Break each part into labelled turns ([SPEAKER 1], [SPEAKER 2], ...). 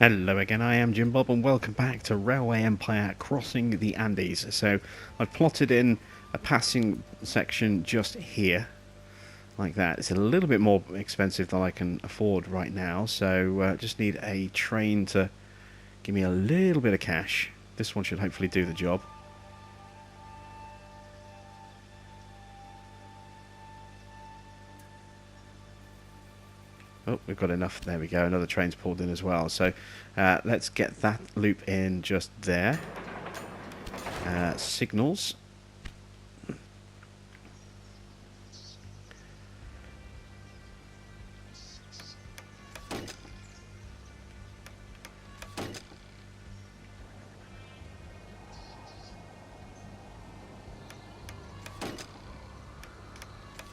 [SPEAKER 1] Hello again, I am Jim Bob and welcome back to Railway Empire Crossing the Andes. So I've plotted in a passing section just here, like that. It's a little bit more expensive than I can afford right now, so just need a train to give me a little bit of cash. This one should hopefully do the job. Oh, we've got enough. There we go. Another train's pulled in as well. So let's get that loop in just there. Signals.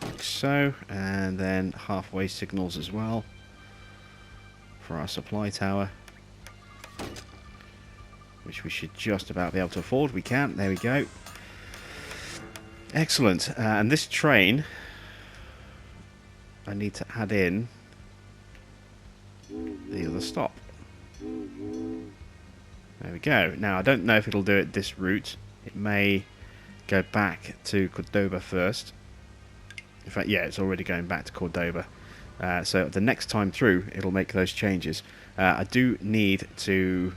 [SPEAKER 1] Like so. And then halfway signals as well for our supply tower, which we should just about be able to afford. We can. There we go. Excellent. And this train, I need to add in the other stop. There we go. Now, I don't know if it'll do it this route. It may go back to Cordoba first. In fact, yeah, it's already going back to Cordoba. So the next time through, it'll make those changes. I do need to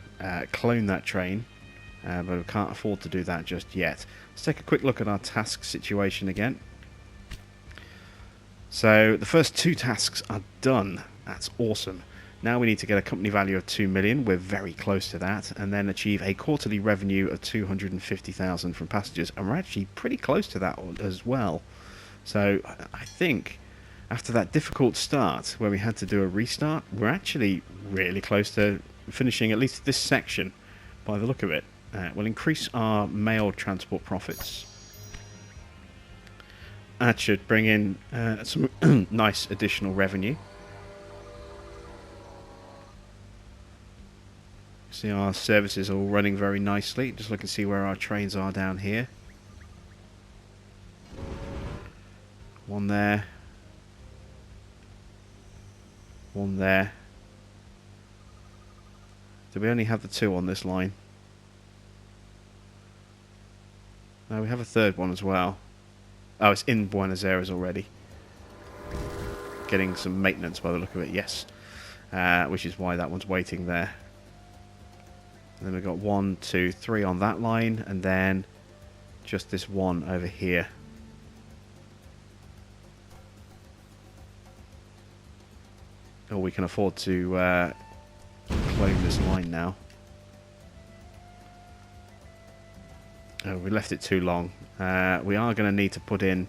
[SPEAKER 1] clone that train, but we can't afford to do that just yet. Let's take a quick look at our task situation again. So the first two tasks are done. That's awesome. Now we need to get a company value of 2 million. We're very close to that. And then achieve a quarterly revenue of 250,000 from passengers. And we're actually pretty close to that as well. So I think after that difficult start where we had to do a restart, we're actually really close to finishing at least this section by the look of it. We'll increase our mail transport profits. That should bring in some nice additional revenue. See, our services are all running very nicely. Just look and see where our trains are down here. One there. One there. Do we only have the two on this line? No, we have a third one as well. Oh, it's in Buenos Aires already. Getting some maintenance by the look of it, yes. Which is why that one's waiting there. And then we've got 1, 2, 3 on that line, and then just this one over here. Oh, we can afford to clone this line now. Oh, we left it too long. We are going to need to put in...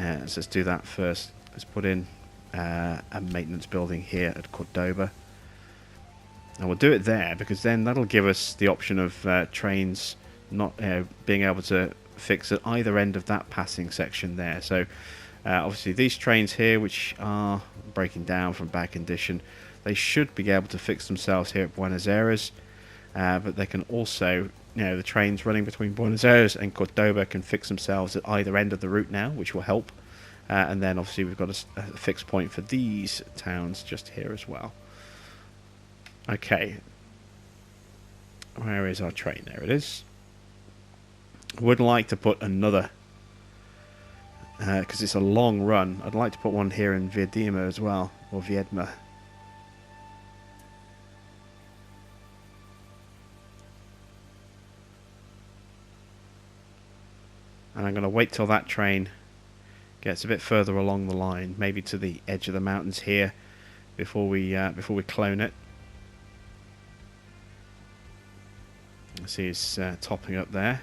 [SPEAKER 1] let's just do that first. Let's put in a maintenance building here at Cordoba. And we'll do it there, because then that'll give us the option of trains not being able to fix at either end of that passing section there. So obviously these trains here, which are breaking down from bad condition, they should be able to fix themselves here at Buenos Aires. But they can also, the trains running between Buenos Aires and Cordoba can fix themselves at either end of the route now, which will help. And then obviously we've got a fixed point for these towns just here as well. Okay. Where is our train? There it is. Would like to put another, because it's a long run. I'd like to put one here in Viedma as well, or Viedma. And I'm going to wait till that train gets a bit further along the line, maybe to the edge of the mountains here, before we clone it. See, it's topping up there.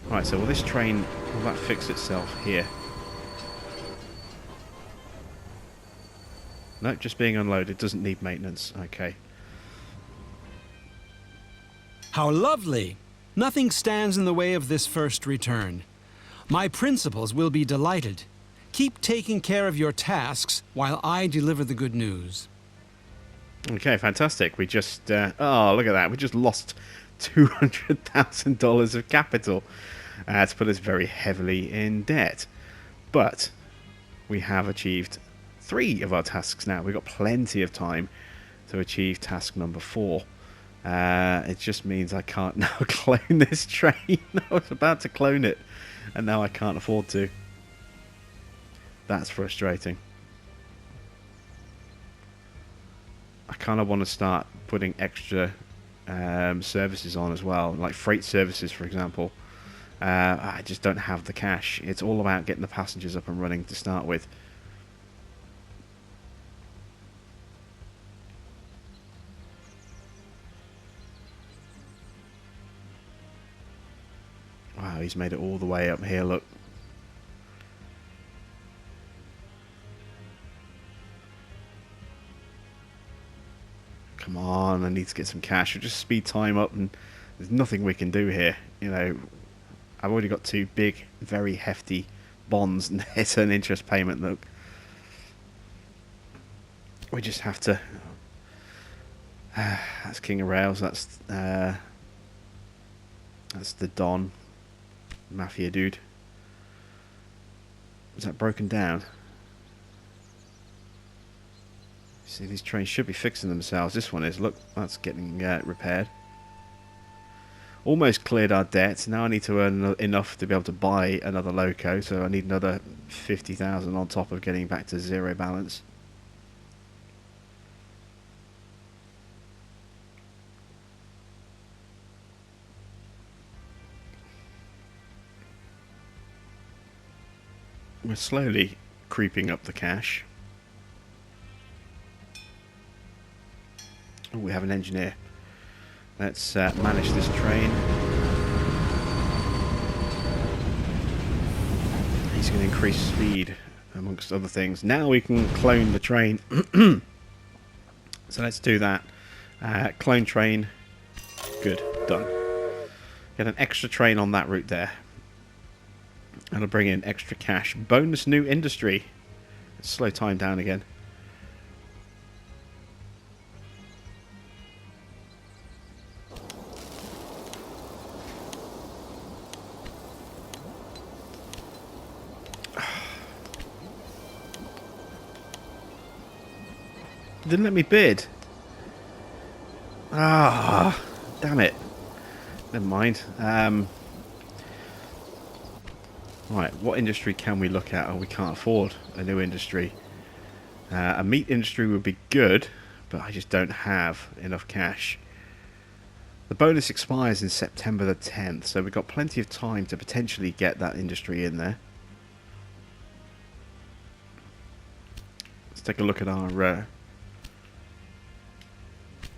[SPEAKER 1] Right, so will this train, will that fix itself here? No, just being unloaded, doesn't need maintenance. Okay.
[SPEAKER 2] How lovely! Nothing stands in the way of this first return. My principals will be delighted. Keep taking care of your tasks while I deliver the good news.
[SPEAKER 1] Okay, fantastic. We just, oh, look at that. We just lost $200,000 of capital to put us very heavily in debt. But we have achieved 3 of our tasks now. We've got plenty of time to achieve task number 4. It just means I can't now clone this train. I was about to clone it, and now I can't afford to. That's frustrating. I kind of want to start putting extra services on as well, like freight services, for example. I just don't have the cash. It's all about getting the passengers up and running to start with. Wow, he's made it all the way up here, look. Come on, I need to get some cash. We'll just speed time up, and there's nothing we can do here. You know, I've already got 2 big, very hefty bonds, and it's an interest payment, look. We just have to... that's King of Rails, that's the Don Mafia dude. Is that broken down? See, these trains should be fixing themselves. This one is. Look, that's getting repaired. Almost cleared our debts. Now I need to earn enough to be able to buy another loco. So I need another 50,000 on top of getting back to 0 balance. We're slowly creeping up the cash. Oh, we have an engineer. Let's manage this train. He's going to increase speed, amongst other things. Now we can clone the train. So let's do that. Clone train. Good. Done. Get an extra train on that route there. That'll bring in extra cash. Bonus new industry. Let's slow time down again. Didn't let me bid. Ah, damn it. Never mind. Right, what industry can we look at? Oh, we can't afford a new industry. A meat industry would be good, but I just don't have enough cash. The bonus expires in September the 10th, so we've got plenty of time to potentially get that industry in there. Let's take a look at our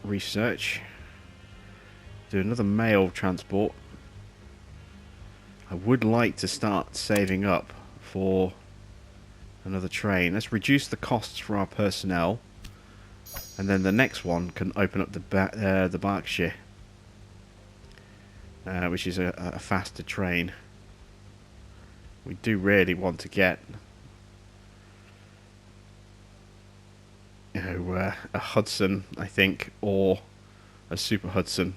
[SPEAKER 1] research. Do another mail transport. I would like to start saving up for another train. Let's reduce the costs for our personnel, and then the next one can open up the Berkshire, which is a faster train. We do really want to get, you know, a Hudson, I think, or a Super Hudson,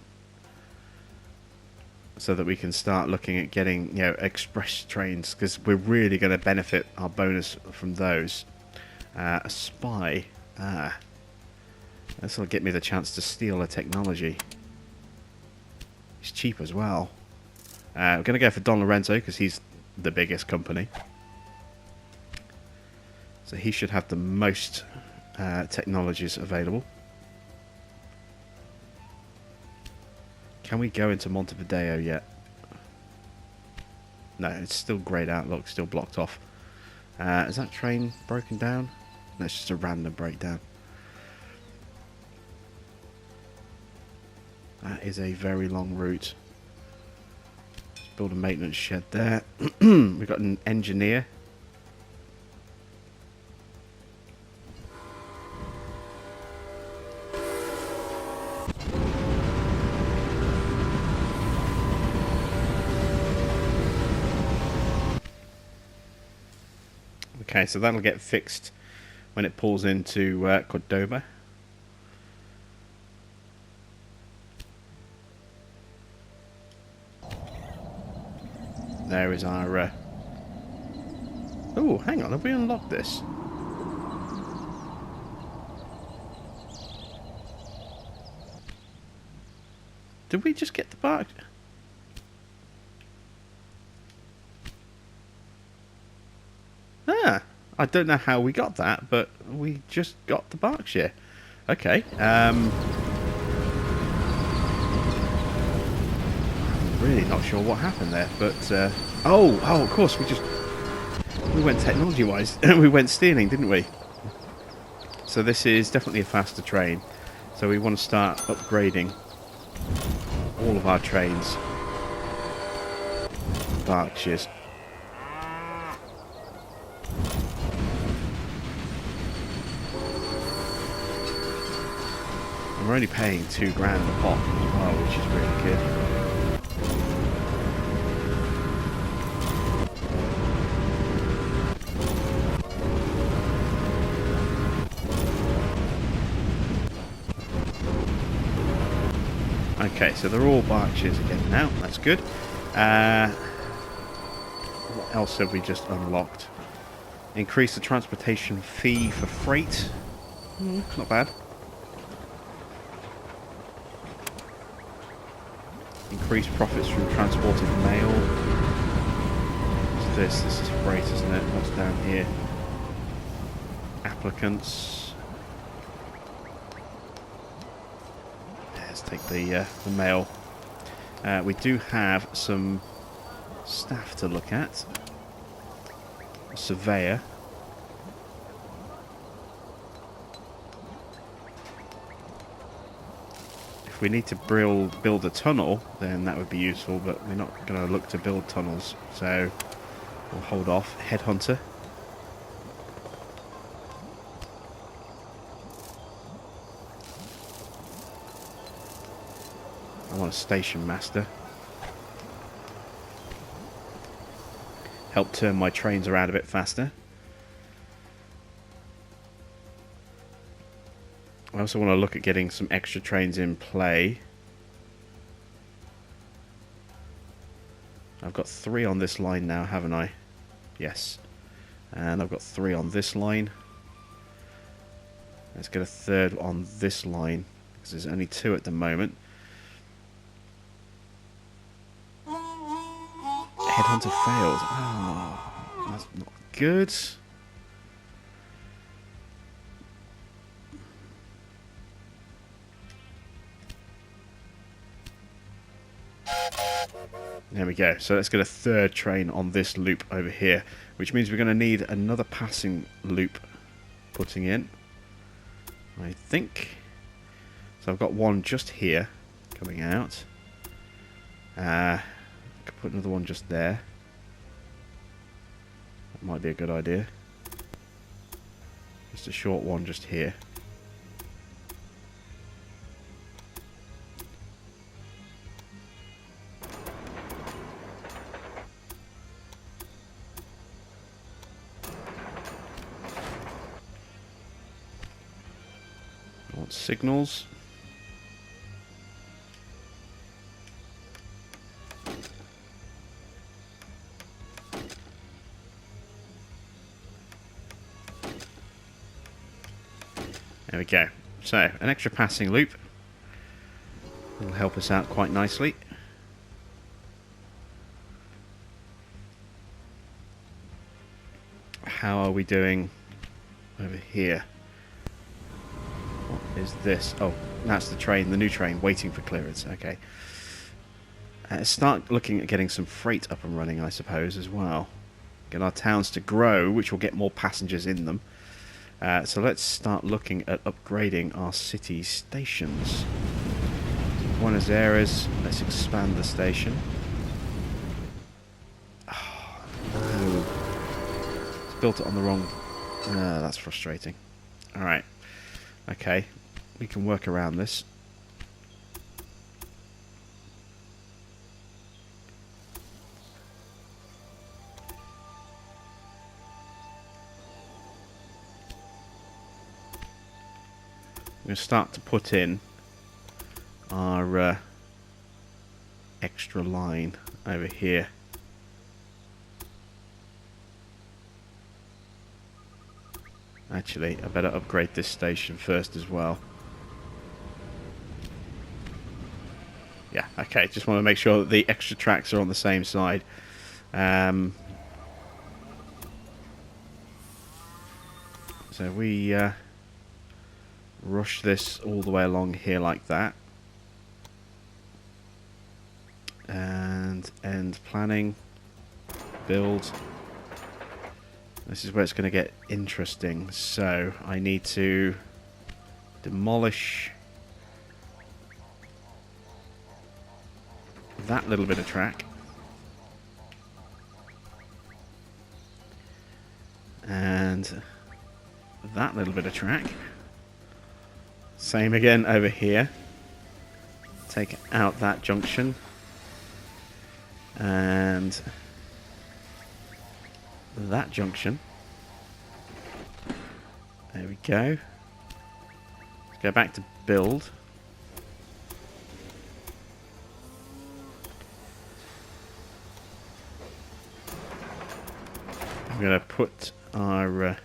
[SPEAKER 1] so that we can start looking at getting, you know, express trains, because we're really going to benefit our bonus from those. A spy. This will get me the chance to steal a technology. It's cheap as well. We're going to go for Don Lorenzo because he's the biggest company, so he should have the most technologies available. Can we go into Montevideo yet? No, it's still greyed out. Look, still blocked off. Is that train broken down? No, it's just a random breakdown. That is a very long route. Let's build a maintenance shed there. We've got an engineer. Okay, so that'll get fixed when it pulls into Cordoba. There is our... Oh, hang on, have we unlocked this? Did we just get the bark? Ah, I don't know how we got that, but we just got the Berkshire. Okay. I'm really not sure what happened there, but oh, of course, we went technology-wise. We went stealing, didn't we? So this is definitely a faster train. So we want to start upgrading all of our trains. Berkshires. And we're only paying £2 grand a pop as well, which is really good. Okay, so they're all Berkshires again now. That's good. What else have we just unlocked? Increase the transportation fee for freight. Not bad. Increase profits from transported mail. What's this? This is freight, isn't it? What's down here? Applicants. Let's take the mail. We do have some staff to look at. A surveyor. If we need to build a tunnel, then that would be useful, but we're not going to look to build tunnels, so we'll hold off. Headhunter. I want a station master. Help turn my trains around a bit faster. I also want to look at getting some extra trains in play. I've got 3 on this line now, haven't I? Yes. And I've got 3 on this line. Let's get a 3rd on this line, because there's only 2 at the moment. Headhunter failed. Oh, that's not good. There we go. So let's get a 3rd train on this loop over here, which means we're going to need another passing loop putting in, I think. So I've got one just here coming out. Could put another one just there. That might be a good idea. Just a short one just here. I want signals. There we go. So, an extra passing loop will help us out quite nicely. How are we doing over here? What is this? Oh, that's the train, the new train, waiting for clearance. Okay. Start looking at getting some freight up and running, I suppose, as well. Get our towns to grow, which will get more passengers in them. So let's start looking at upgrading our city stations. Buenos Aires, let's expand the station. Oh, no. It's built it on the wrong... that's frustrating. Alright. Okay. We can work around this. We're going to start to put in our extra line over here. Actually, I better upgrade this station first as well. Yeah, okay. Just want to make sure that the extra tracks are on the same side. So we rush this all the way along here like that. And end planning. Build. This is where it's going to get interesting. So I need to demolish that little bit of track. And that little bit of track. Same again over here. Take out that junction. And that junction. There we go. Let's go back to build. I'm going to put our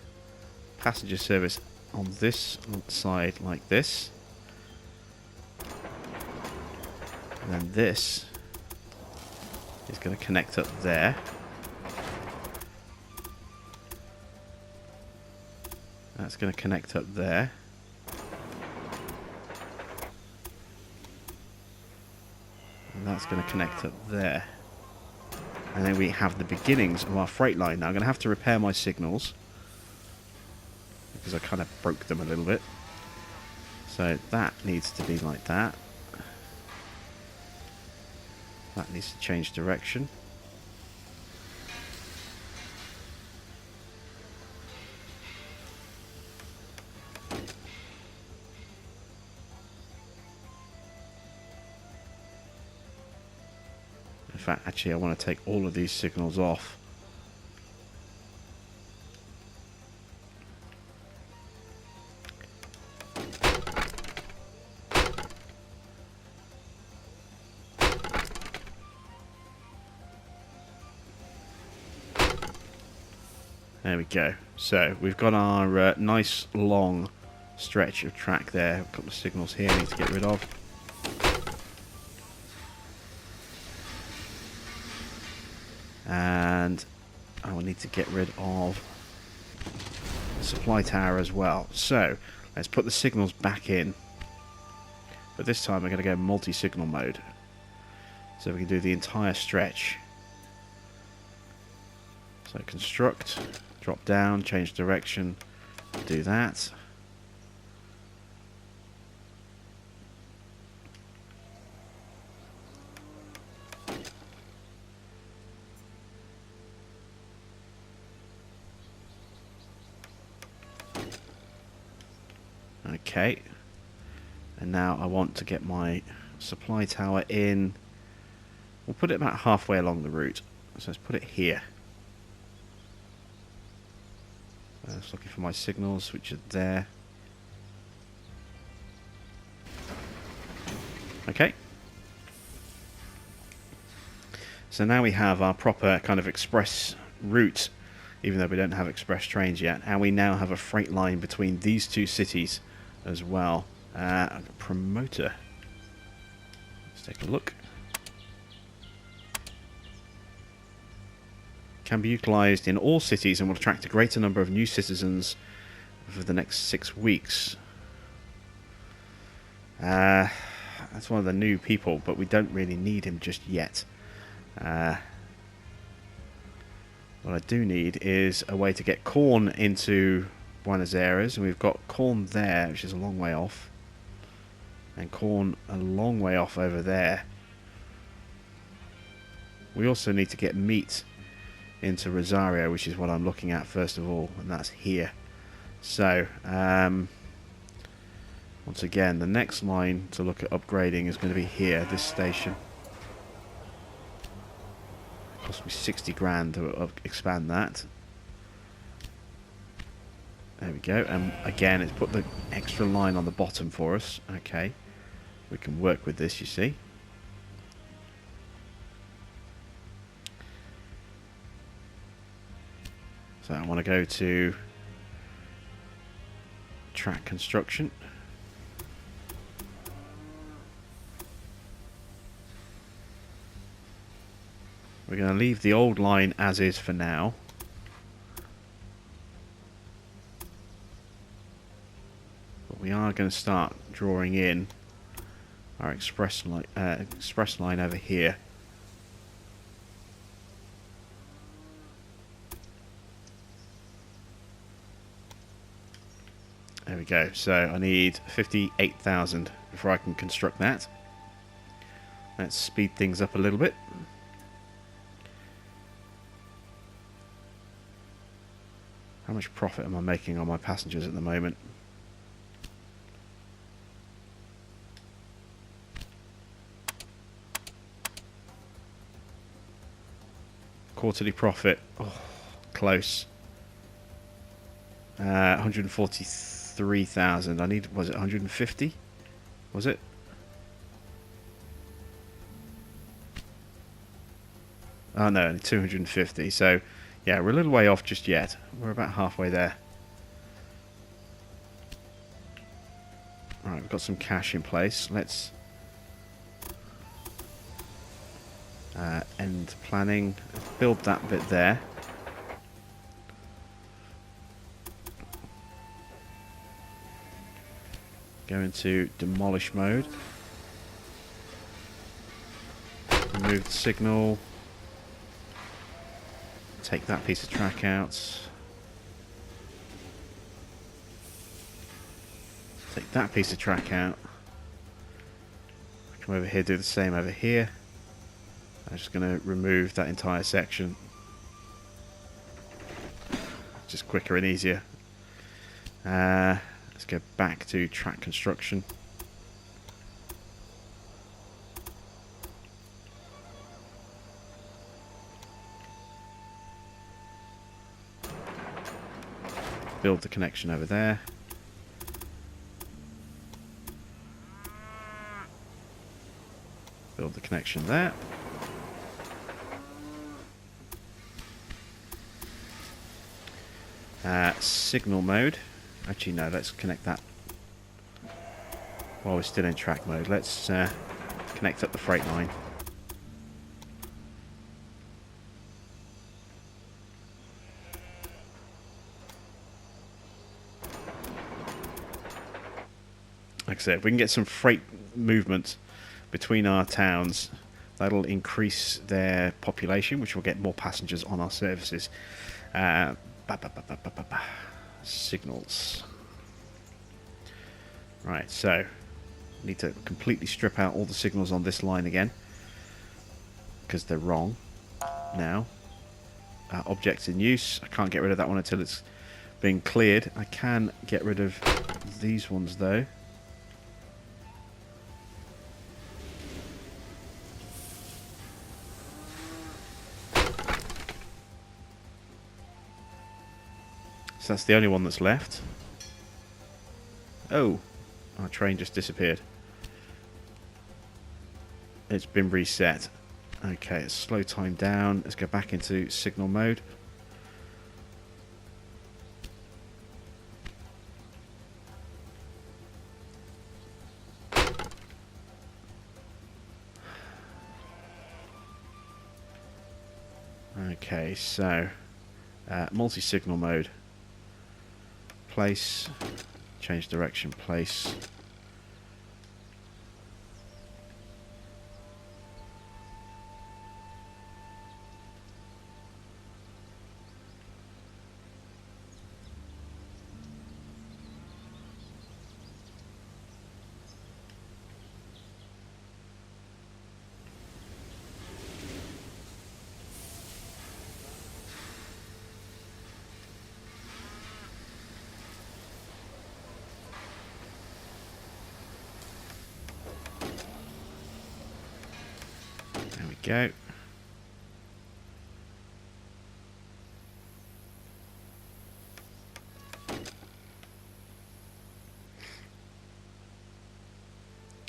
[SPEAKER 1] passenger service on this side like this. And then this is going to connect up there. That's going to connect up there. And that's going to connect up there. And then we have the beginnings of our freight line. Now I'm going to have to repair my signals, because I kind of broke them a little bit. So that needs to be like that. That needs to change direction. In fact, actually I want to take all of these signals off. There we go. So we've got our nice long stretch of track there. A couple of signals here I need to get rid of. And I will need to get rid of the supply tower as well. So let's put the signals back in. But this time we're going to go multi-signal mode. So we can do the entire stretch. So construct, drop down, change direction, do that. Okay, and now I want to get my supply tower in. We'll put it about halfway along the route. So let's put it here. Just looking for my signals, which are there. Okay. So now we have our proper kind of express route, even though we don't have express trains yet. And we now have a freight line between these two cities as well. Promoter. Let's take a look. Can be utilised in all cities and will attract a greater number of new citizens for the next 6 weeks. That's one of the new people, but we don't really need him just yet. What I do need is a way to get corn into Buenos Aires, and we've got corn there, which is a long way off, and corn a long way off over there. We also need to get meat into Rosario, which is what I'm looking at first of all, and that's here. So once again, the next line to look at upgrading is going to be here, this station. It cost me 60 grand to expand that. There we go, and again it's put the extra line on the bottom for us. Okay, we can work with this, you see. So I want to go to track construction. We're going to leave the old line as is for now. But we are going to start drawing in our express line over here. There we go. So I need 58,000 before I can construct that. Let's speed things up a little bit. How much profit am I making on my passengers at the moment? Quarterly profit. Oh, close. 143,000. I need, was it 150? Was it? Oh no, only 250. So, yeah, we're a little way off just yet. We're about halfway there. Alright, we've got some cash in place. Let's end planning. Build that bit there. Go into demolish mode. Remove the signal. Take that piece of track out. Take that piece of track out. Come over here, do the same over here. I'm just going to remove that entire section. Just quicker and easier. Let's go back to track construction. Build the connection over there. Build the connection there. Signal mode. Actually, no, let's connect that while we're still in track mode. Let's connect up the freight line. Like I said, if we can get some freight movement between our towns, that'll increase their population, which will get more passengers on our services. Signals. Right, so need to completely strip out all the signals on this line again because they're wrong now. Objects in use. I can't get rid of that one until it's been cleared. I can get rid of these ones though. So that's the only one that's left. Oh, our train just disappeared. It's been reset. Okay, let's slow time down. Let's go back into signal mode. Okay, so multi-signal mode. Place, change direction, place. Go.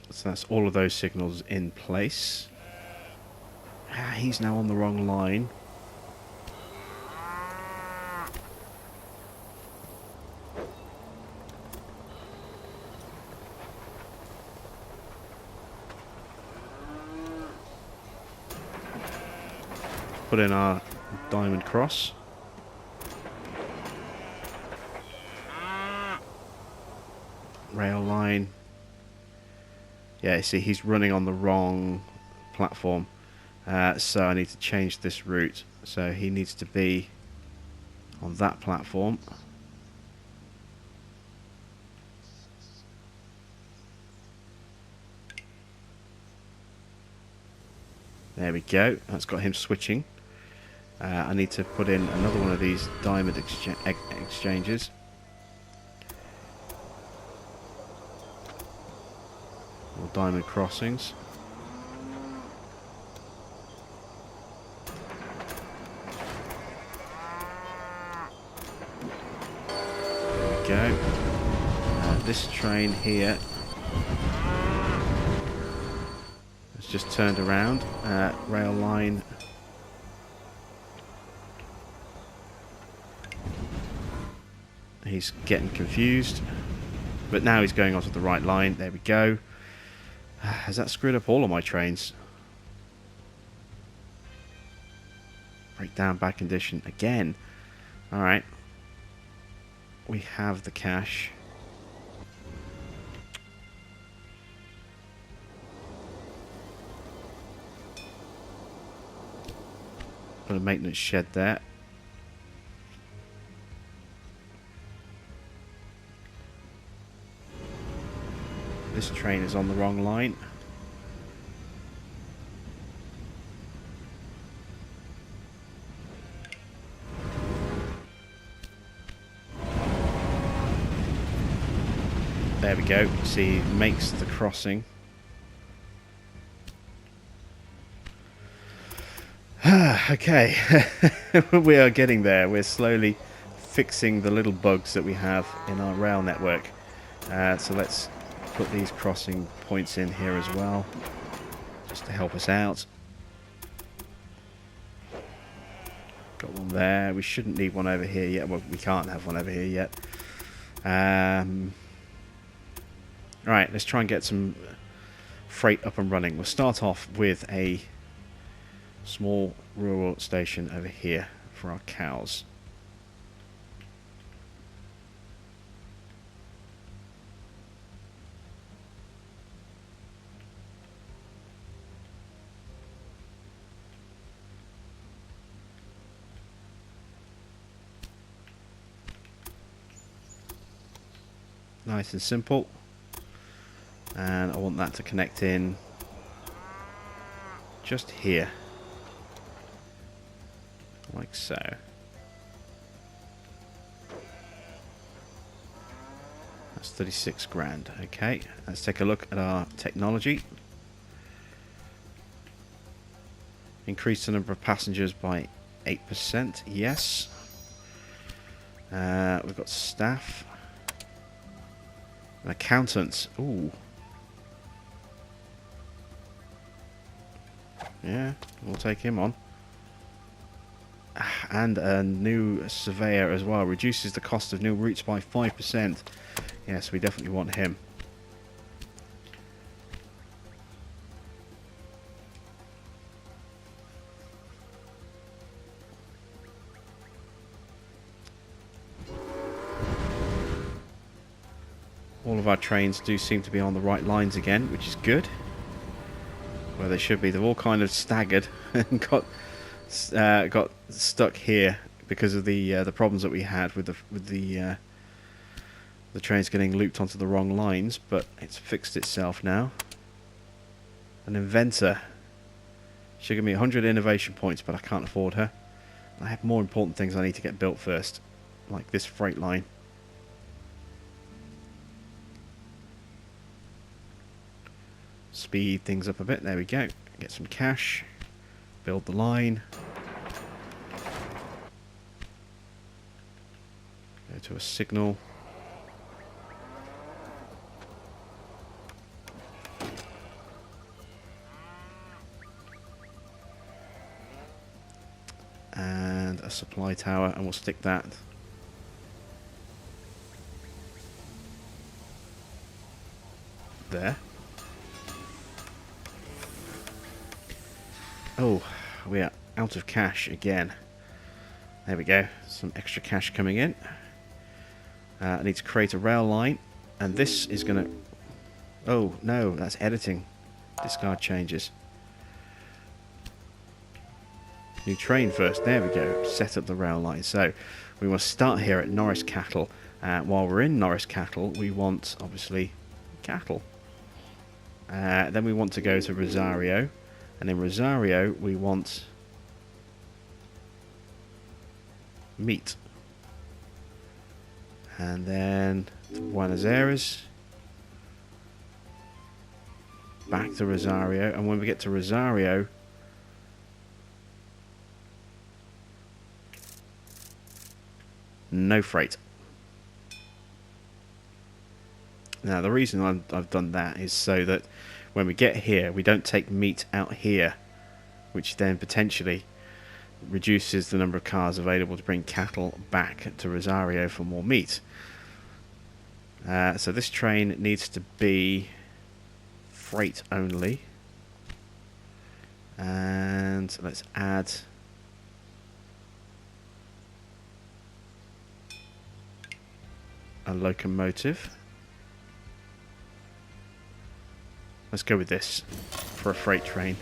[SPEAKER 1] So that's all of those signals in place. He's now on the wrong line. put in our diamond cross. Rail line. Yeah, you see, he's running on the wrong platform. So I need to change this route. So he needs to be on that platform. There we go. That's got him switching. I need to put in another one of these diamond exchanges. Or diamond crossings. There we go. This train here has just turned around. Rail line. He's getting confused, but now he's going onto the right line. There we go. Has that screwed up all of my trains? Breakdown bad condition again. Alright. We have the cash. Put a maintenance shed there. This train is on the wrong line. There we go. See, he makes the crossing. Okay. We are getting there. We're slowly fixing the little bugs that we have in our rail network. So let's put these crossing points in here as well, just to help us out. Got one there. We shouldn't need one over here yet. Well, we can't have one over here yet. Alright, let's try and get some freight up and running. We'll start off with a small rural station over here for our cows. Nice and simple. And I want that to connect in just here. Like so. That's 36 grand. Okay, let's take a look at our technology. Increase the number of passengers by 8%. Yes. We've got staff. An accountant. Ooh. Yeah, we'll take him on. And a new surveyor as well. Reduces the cost of new routes by 5%. Yes, we definitely want him. All of our trains do seem to be on the right lines again, which is good. Where they should be. They've all kind of staggered and got stuck here because of the problems that we had with the trains getting looped onto the wrong lines. But it's fixed itself now. An inventor. She'll give me 100 innovation points, but I can't afford her. I have more important things I need to get built first, like this freight line. Speed things up a bit. There we go. Get some cash. Build the line. Go to a signal. And a supply tower, and we'll stick that there. Oh, we are out of cash again. There we go. Some extra cash coming in. I need to create a rail line. And this is going to... Oh, no, that's editing. Discard changes. New train first. There we go. Set up the rail line. So we will start here at Norris Cattle. While we're in Norris Cattle, we want, obviously, cattle. Then we want to go to Rosario. And in Rosario, we want meat. And then to Buenos Aires. Back to Rosario. And when we get to Rosario, no freight. Now the reason I've done that is so that when we get here, we don't take meat out here, which then potentially reduces the number of cars available to bring cattle back to Rosario for more meat. So this train needs to be freight only. And let's add a locomotive. Let's go with this for a freight train.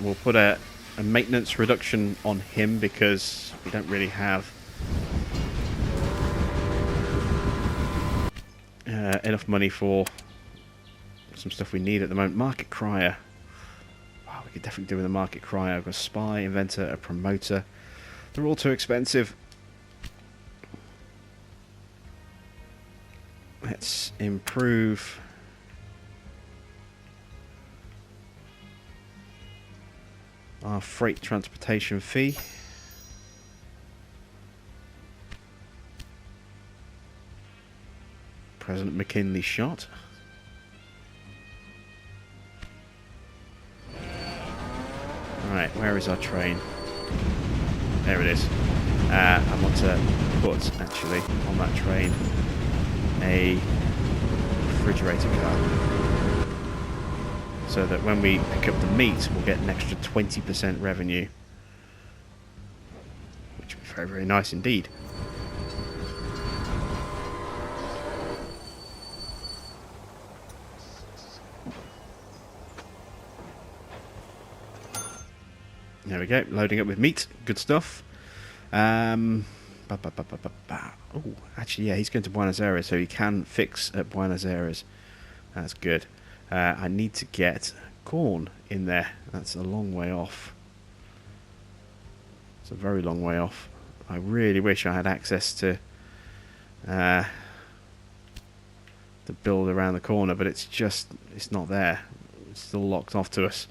[SPEAKER 1] We'll put a maintenance reduction on him because we don't really have enough money for some stuff we need at the moment. Market crier. Wow, we could definitely do with a market crier. I've got a spy, inventor, a promoter. They're all too expensive. Let's improve our freight transportation fee. President McKinley shot. Alright, where is our train? There it is. I want to put, actually, on that train a refrigerator car. So that when we pick up the meat, we'll get an extra 20% revenue. Which would be very, very nice indeed. There we go, loading up with meat. Good stuff. Oh, actually, yeah, he's going to Buenos Aires, so he can fix at Buenos Aires. That's good. I need to get corn in there. That's a long way off. It's a very long way off. I really wish I had access to the build around the corner, but it's not there. It's still locked off to us.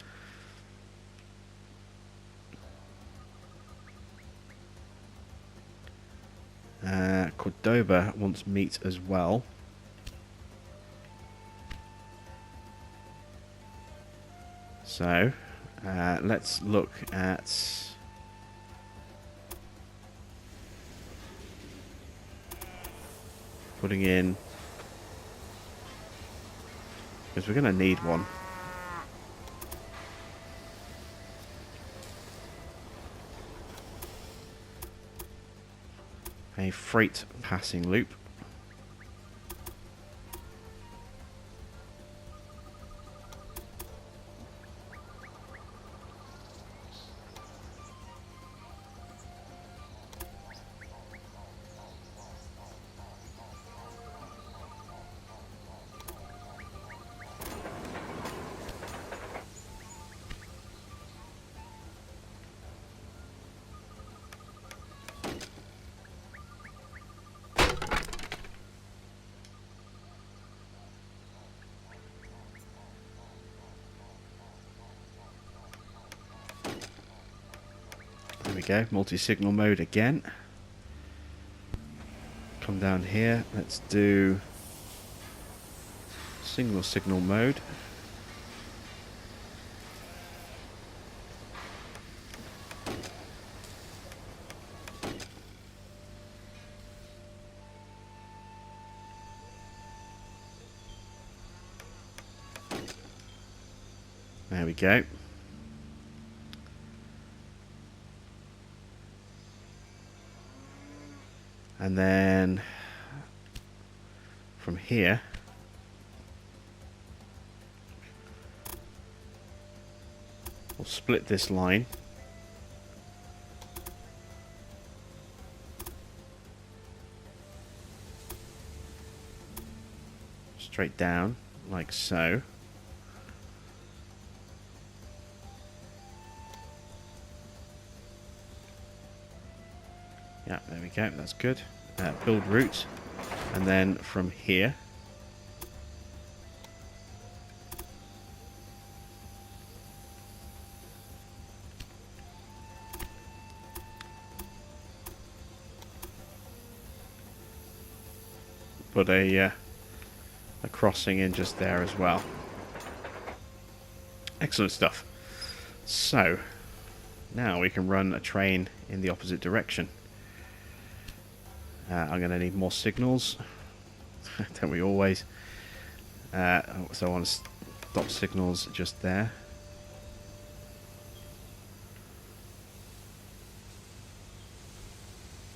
[SPEAKER 1] Cordoba wants meat as well. So, let's look at putting in, because we're going to need one. A freight passing loop. There we go, multi-signal mode again. Come down here, let's do single signal mode. There we go. And then from here, we'll split this line. Straight down, like so. Yeah, there we go, that's good. Build route, and then from here, put a crossing in just there as well. Excellent stuff. So, now we can run a train in the opposite direction. I'm going to need more signals. Don't we always? So I want to stop signals just there.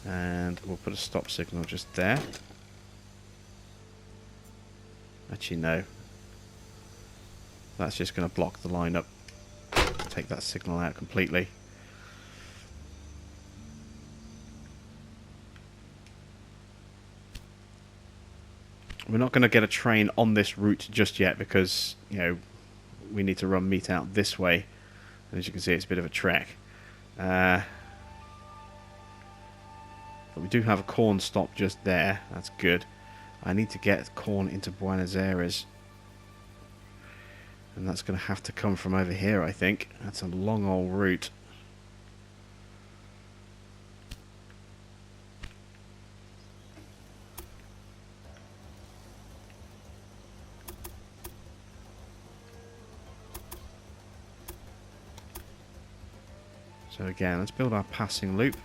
[SPEAKER 1] And we'll put a stop signal just there. Actually, no. That's just going to block the line up. Take that signal out completely. We're not going to get a train on this route just yet because, you know, we need to run meat out this way. And as you can see, it's a bit of a trek. But we do have a corn stop just there. That's good. I need to get corn into Buenos Aires. And that's going to have to come from over here, I think. That's a long old route. So again, let's build our passing loop.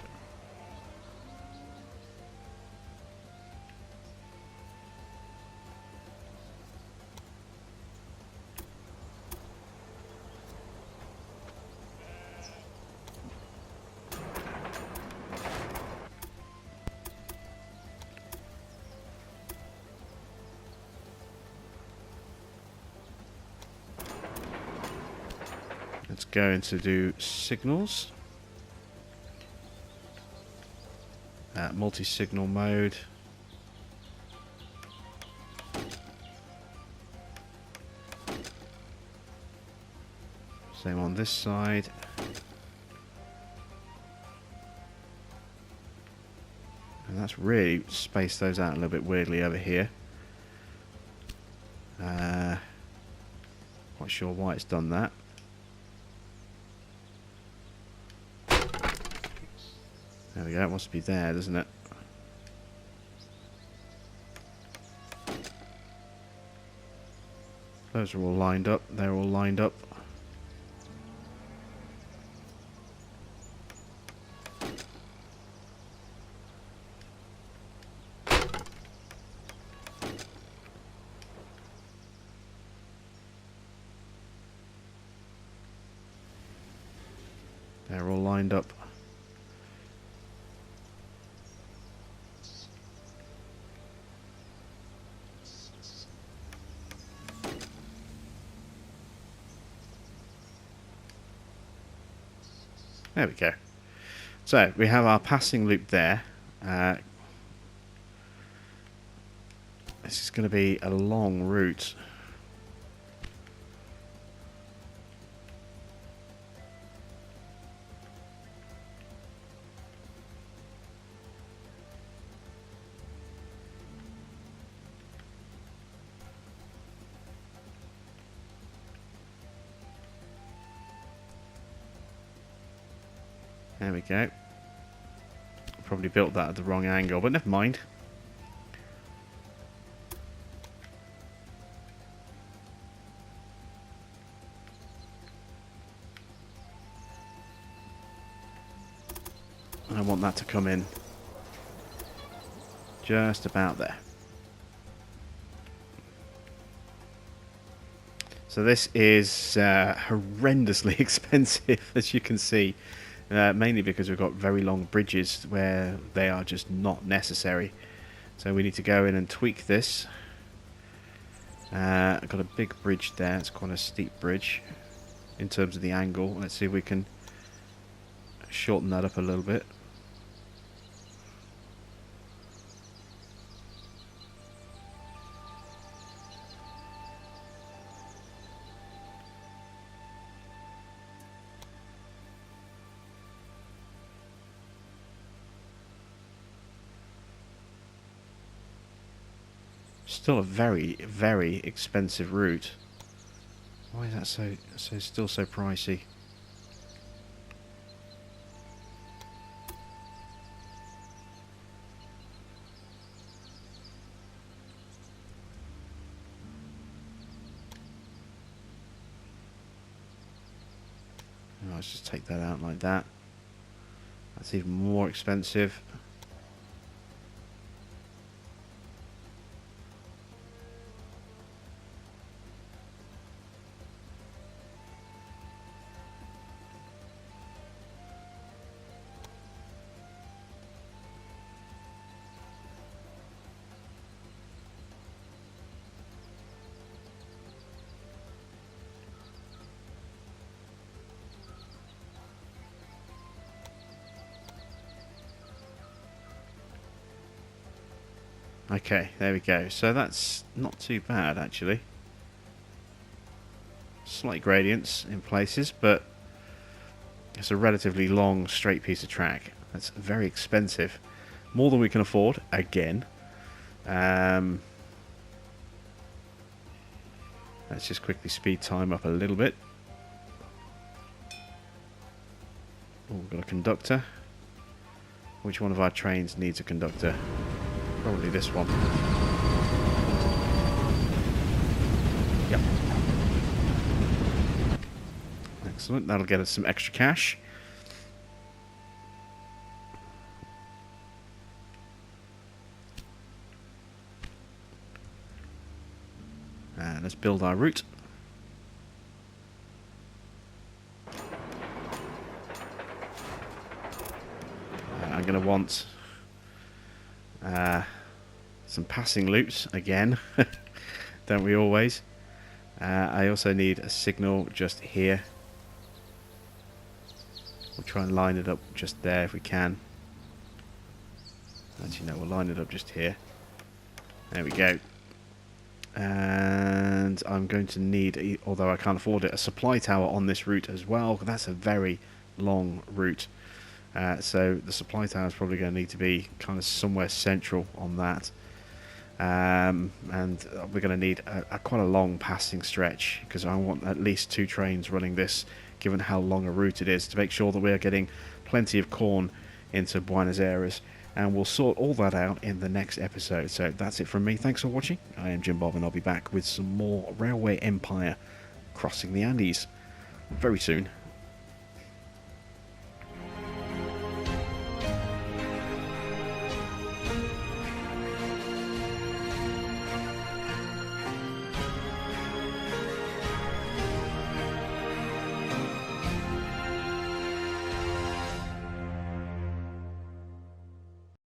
[SPEAKER 1] Let's go into do signals. Multi-signal mode. Same on this side. And that's really spaced those out a little bit weirdly over here. Not sure why it's done that. There we go, it must be there, doesn't it? Those are all lined up, they're all lined up. They're all lined up. There we go. So we have our passing loop there. This is going to be a long route. There we go. Probably built that at the wrong angle, but never mind. I want that to come in just about there. So this is horrendously expensive, as you can see, mainly because we've got very long bridges where they are just not necessary. So we need to go in and tweak this. I've got a big bridge there. It's quite a steep bridge in terms of the angle. Let's see if we can shorten that up a little bit. Still a very, very expensive route. Why is that still so pricey? Oh, let's just take that out like that. That's even more expensive. Okay, there we go. So that's not too bad, actually. Slight gradients in places, but it's a relatively long, straight piece of track. That's very expensive. More than we can afford, again. Let's just quickly speed time up a little bit. Oh, we've got a conductor. Which one of our trains needs a conductor? Probably this one. Yep. Excellent. That'll get us some extra cash. And let's build our route. I'm going to want some passing loops again. Don't we always? I also need a signal just here. We'll try and line it up just there if we can. Actually, no, we'll line it up just here. There we go. And I'm going to need, although I can't afford it, a supply tower on this route as well. That's a very long route. So the supply tower is probably going to need to be kind of somewhere central on that. And we're going to need quite a long passing stretch, because I want at least 2 trains running this, given how long a route it is, to make sure that we're getting plenty of corn into Buenos Aires. And we'll sort all that out in the next episode. So that's it from me. Thanks for watching. I am Jim Bob, and I'll be back with some more Railway Empire Crossing the Andes very soon.